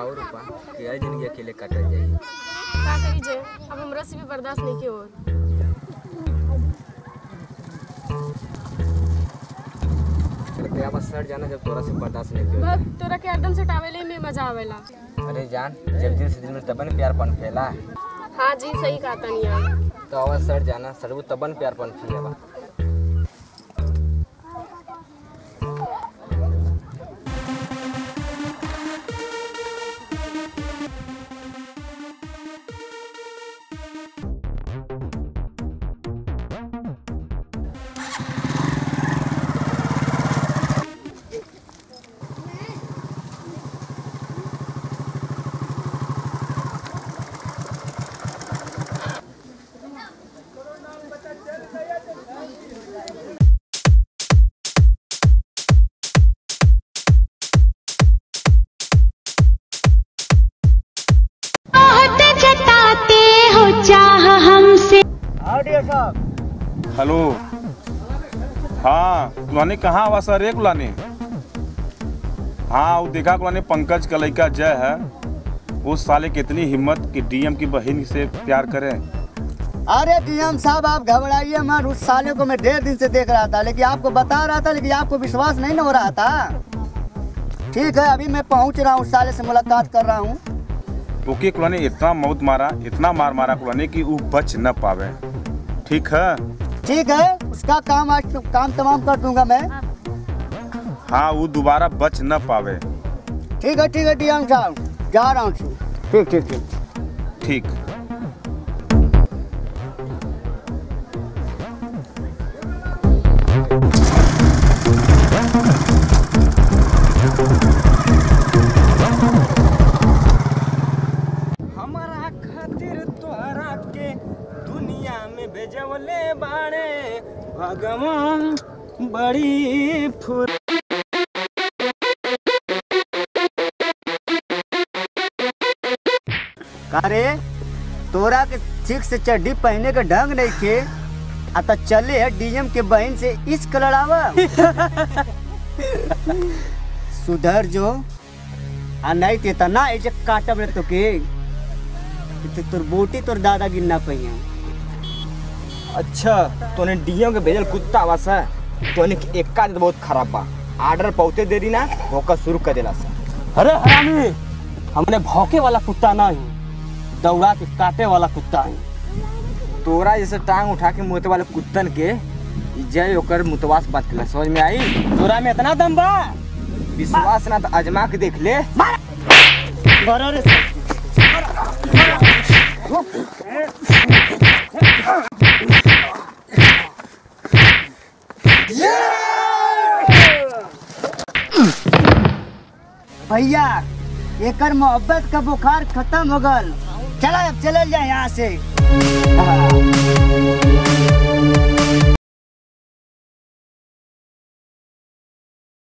रूपा क्या जिंदगी अकेले काटल जाई का करी जे अब हमरा से भी बर्दाश्त नहीं के और क्या बस सर जाना जब तोरा से बर्दाश्त नहीं के बस तोरा के एकदम से टावेले में मजा आवेला। अरे जान जब दिल से दिल में तबन प्यारपन फैला। हां जी सही कहा तनिया तो आवाज सर जाना सरबू तबन प्यारपन फैला। हेलो हाँ कुलानी कहाँ आवा सर रे कुलानी। हाँ वो देखा कुलानी पंकज का लड़का जय है उस साले की इतनी हिम्मत कि डीएम की बहन से प्यार करे। अरे डीएम साहब आप घबराइए मत, उस साले को मैं 1.5 दिन से देख रहा था लेकिन आपको बता रहा था लेकिन आपको विश्वास नहीं हो रहा था। ठीक है अभी मैं पहुंच रहा हूँ, उस साले से मुलाकात कर रहा हूँ। ओके कुलानी इतना मौत मारा इतना मार मारा कुलानी कि वो बच न पावे। ठीक है उसका काम आज काम तमाम कर दूंगा मैं। हाँ वो दोबारा बच न पावे। ठीक है डीएम साहब जा रहा हूँ। ठीक। हमारा खातिर तोहरा के दुनिया में भेजवले बाड़े भगवान बड़ी फुर। अरे तोरा के ठीक से चड्डी पहने के ढंग नहीं थे आता चले है डीएम के बहन से इश्क लड़ावा। सुधर जो आ नहीं थे तना ऐसे काटब रे तो के तोर बोटी तोर दादा गिनना पहिया। अच्छा तोने डीएम के भेजल कुत्ता आवास है तोने एक का बहुत खराब बा ऑर्डर पहुंचे देरी ना भौंका शुरू कर देला सा। अरे हरामी हमने भौंके वाला कुत्ता नहीं दौड़ा के काटे वाला कुत्ता है। तोरा जैसे टांग उठा के मुते वाले कुत्तन के जय ओकर मुतवास बात कला समझ में आई। तोरा में इतना दम बा विश्वास ना तो आजमा के देख ले। भैया एकर मोहब्बत का बुखार खत्म हो गल। चला अब चले जाए यहाँ से।